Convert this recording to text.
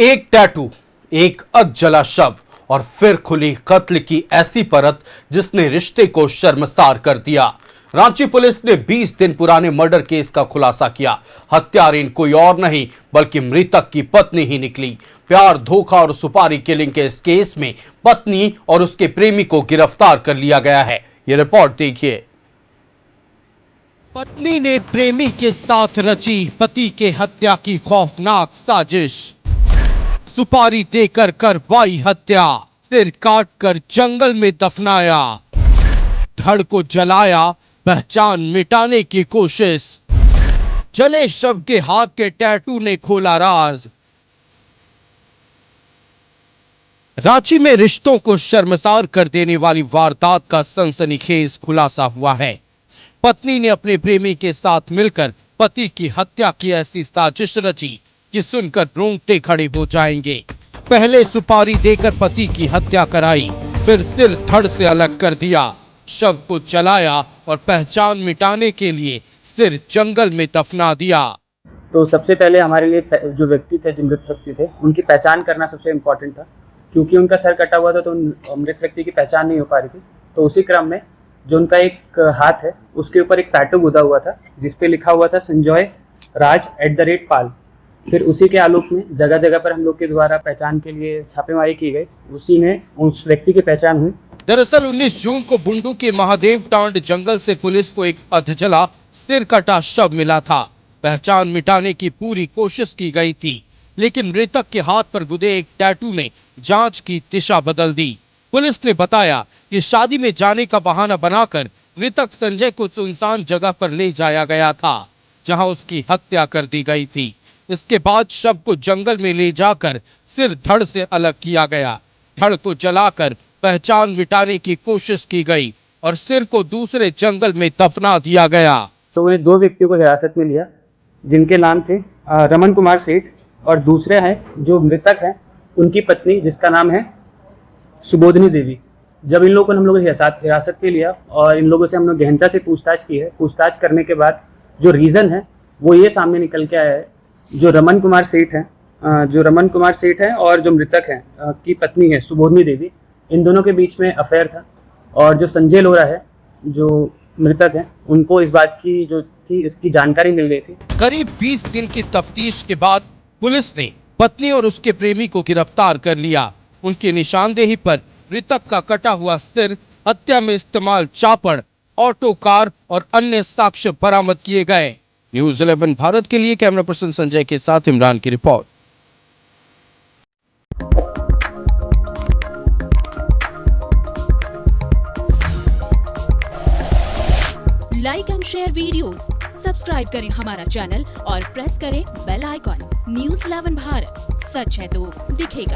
एक टैटू, एक अधजला शव और फिर खुली कत्ल की ऐसी परत जिसने रिश्ते को शर्मसार कर दिया। रांची पुलिस ने 20 दिन पुराने मर्डर केस का खुलासा किया। हत्यारीन कोई और नहीं बल्कि मृतक की पत्नी ही निकली। प्यार, धोखा और सुपारी किलिंग के इस केस में पत्नी और उसके प्रेमी को गिरफ्तार कर लिया गया है। ये रिपोर्ट देखिए। पत्नी ने प्रेमी के साथ रची पति के हत्या की खौफनाक साजिश। सुपारी देकर करवाई हत्या, सिर काटकर जंगल में दफनाया, धड़ को जलाया, पहचान मिटाने की कोशिश। जले शव के हाथ के टैटू ने खोला राज। रांची में रिश्तों को शर्मसार कर देने वाली वारदात का सनसनीखेज खुलासा हुआ है। पत्नी ने अपने प्रेमी के साथ मिलकर पति की हत्या की ऐसी साजिश रची कि सुनकर रोंगटे खड़े हो जाएंगे। पहले सुपारी देकर पति की हत्या कराई, फिर सिर धड़ से अलग कर दिया, शव को जलाया और पहचान मिटाने के लिए सिर जंगल में दफना दिया। तो सबसे पहले हमारे लिए जो व्यक्ति थे, जो मृत व्यक्ति थे, उनकी पहचान करना सबसे इम्पोर्टेंट था, क्योंकि उनका सर कटा हुआ था तो मृत व्यक्ति की पहचान नहीं हो पा रही थी। तो उसी क्रम में जो उनका एक हाथ है उसके ऊपर एक टैटू गुदा हुआ था जिसपे लिखा हुआ था संजय राज @पाल। फिर उसी के आलोक में जगह जगह पर हम लोग के द्वारा पहचान के लिए छापेमारी की गई। उसी में उस व्यक्ति की पहचान हुई। दरअसल 19 जून को बुंडू के महादेव टांड जंगल से पुलिस को एक अधजला सिर कटा शव मिला था। पहचान मिटाने की पूरी कोशिश की गई थी, लेकिन मृतक के हाथ पर गुदे एक टैटू ने जांच की दिशा बदल दी। पुलिस ने बताया कि शादी में जाने का बहाना बनाकर मृतक संजय को सुनसान जगह पर ले जाया गया था, जहां उसकी हत्या कर दी गई थी। इसके बाद शव को जंगल में ले जाकर सिर धड़ से अलग किया गया, धड़ को जलाकर पहचान मिटाने की कोशिश की गई और सिर को दूसरे जंगल में दफना दिया गया। तो उन्हें 2 व्यक्तियों को हिरासत में लिया, जिनके नाम थे रमन कुमार सेठ और दूसरे हैं जो मृतक हैं उनकी पत्नी, जिसका नाम है सुबोधनी देवी। जब इन लोगों को हम लोगों ने हिरासत में लिया और इन लोगों से हम लोग गहनता से पूछताछ की है। पूछताछ करने के बाद जो रीज़न है वो ये सामने निकल के आया है। जो रमन कुमार सेठ है और जो मृतक है की पत्नी है सुबोधनी देवी, इन दोनों के बीच में अफेयर था। और जो संजय लोरा है, जो मृतक है, उनको इस बात की जो थी इसकी जानकारी मिल गई थी। करीब 20 दिन की तफ्तीश के बाद पुलिस ने पत्नी और उसके प्रेमी को गिरफ्तार कर लिया। उनकी निशानदेही पर मृतक का कटा हुआ सिर, हत्या में इस्तेमाल चापड़, ऑटो कार और अन्य साक्ष्य बरामद किए गए। न्यूज़ 11 भारत के लिए कैमरा पर्सन संजय के साथ इमरान की report. Like and share videos, subscribe करें हमारा चैनल और प्रेस करें बेल आइकॉन। न्यूज़ 11 भारत, सच है तो दिखेगा।